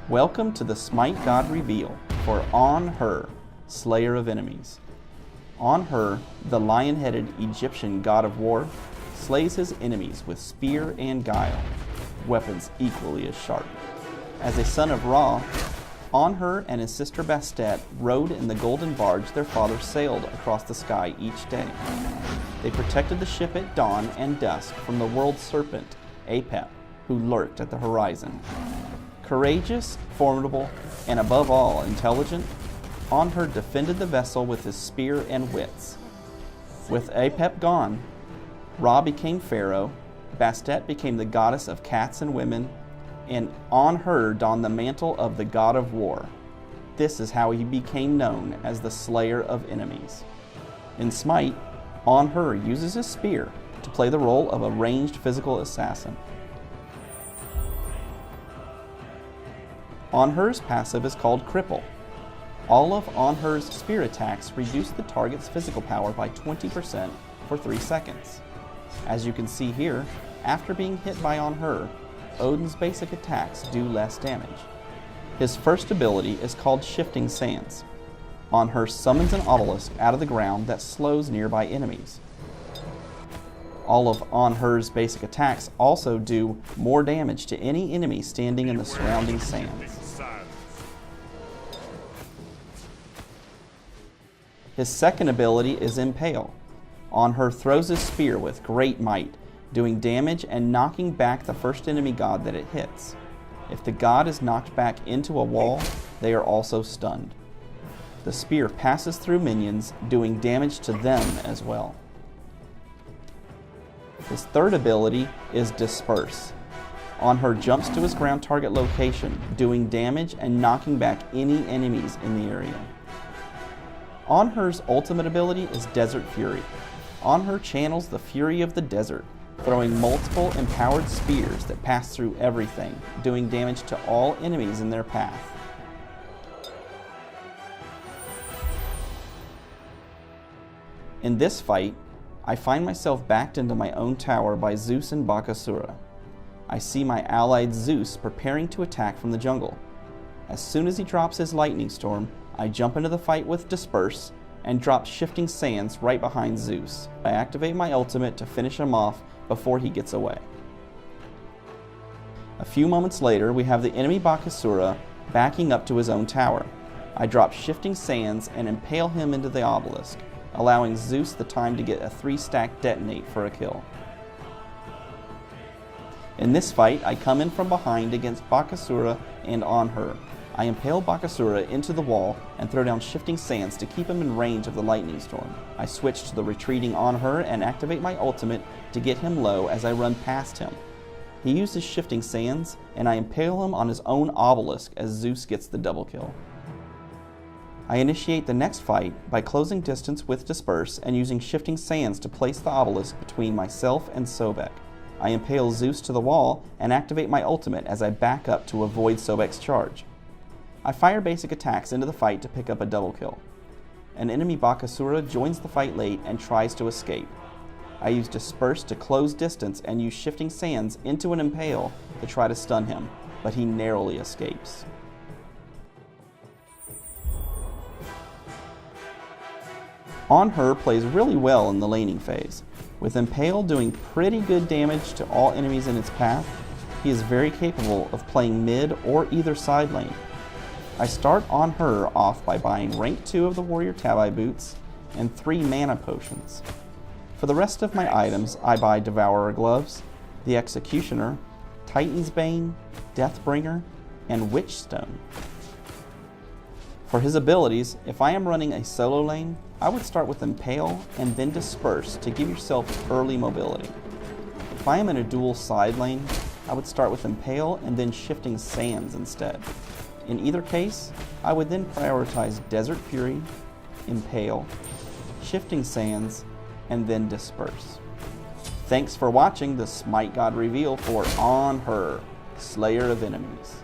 Welcome to the SMITE God Reveal for Anhur, Slayer of Enemies. Anhur, the lion-headed Egyptian god of war, slays his enemies with spear and guile, weapons equally as sharp. As a son of Ra, Anhur and his sister Bastet rode in the golden barge their father sailed across the sky each day. They protected the ship at dawn and dusk from the world serpent, Apep, who lurked at the horizon. Courageous, formidable, and above all intelligent, Anhur defended the vessel with his spear and wits. With Apep gone, Ra became pharaoh, Bastet became the goddess of cats and women, and Anhur donned the mantle of the god of war. This is how he became known as the Slayer of Enemies. In SMITE, Anhur uses his spear to play the role of a ranged physical assassin. Anhur's passive is called Cripple. All of Anhur's spear attacks reduce the target's physical power by 20% for 3 seconds. As you can see here, after being hit by Anhur, Odin's basic attacks do less damage. His first ability is called Shifting Sands. Anhur summons an obelisk out of the ground that slows nearby enemies. All of Anhur's basic attacks also do more damage to any enemy standing in the surrounding sands. His second ability is Impale. Anhur throws his spear with great might, doing damage and knocking back the first enemy god that it hits. If the god is knocked back into a wall, they are also stunned. The spear passes through minions, doing damage to them as well. His third ability is Disperse. Anhur jumps to his ground target location, doing damage and knocking back any enemies in the area. Anhur's ultimate ability is Desert Fury. Anhur channels the fury of the desert, throwing multiple empowered spears that pass through everything, doing damage to all enemies in their path. In this fight, I find myself backed into my own tower by Zeus and Bakasura. I see my allied Zeus preparing to attack from the jungle. As soon as he drops his lightning storm, I jump into the fight with Disperse and drop Shifting Sands right behind Zeus. I activate my ultimate to finish him off before he gets away. A few moments later, we have the enemy Bakasura backing up to his own tower. I drop Shifting Sands and impale him into the obelisk, allowing Zeus the time to get a 3-stack detonate for a kill. In this fight, I come in from behind against Bakasura and Anhur. I impale Bakasura into the wall and throw down Shifting Sands to keep him in range of the lightning storm. I switch to the retreating Anhur and activate my ultimate to get him low as I run past him. He uses Shifting Sands and I impale him on his own obelisk as Zeus gets the double kill. I initiate the next fight by closing distance with Disperse and using Shifting Sands to place the obelisk between myself and Sobek. I impale Zeus to the wall and activate my ultimate as I back up to avoid Sobek's charge. I fire basic attacks into the fight to pick up a double kill. An enemy Bakasura joins the fight late and tries to escape. I use Disperse to close distance and use Shifting Sands into an impale to try to stun him, but he narrowly escapes. Anhur plays really well in the laning phase. With Impale doing pretty good damage to all enemies in its path, he is very capable of playing mid or either side lane. I start Anhur off by buying rank 2 of the Warrior Tabi boots and 3 mana potions. For the rest of my items, I buy Devourer gloves, the Executioner, Titan's Bane, Deathbringer, and Witchstone. For his abilities, if I am running a solo lane, I would start with Impale and then Disperse to give yourself early mobility. If I am in a dual side lane, I would start with Impale and then Shifting Sands instead. In either case, I would then prioritize Desert Fury, Impale, Shifting Sands, and then Disperse. Thanks for watching the SMITE God Reveal for Anhur, Slayer of Enemies.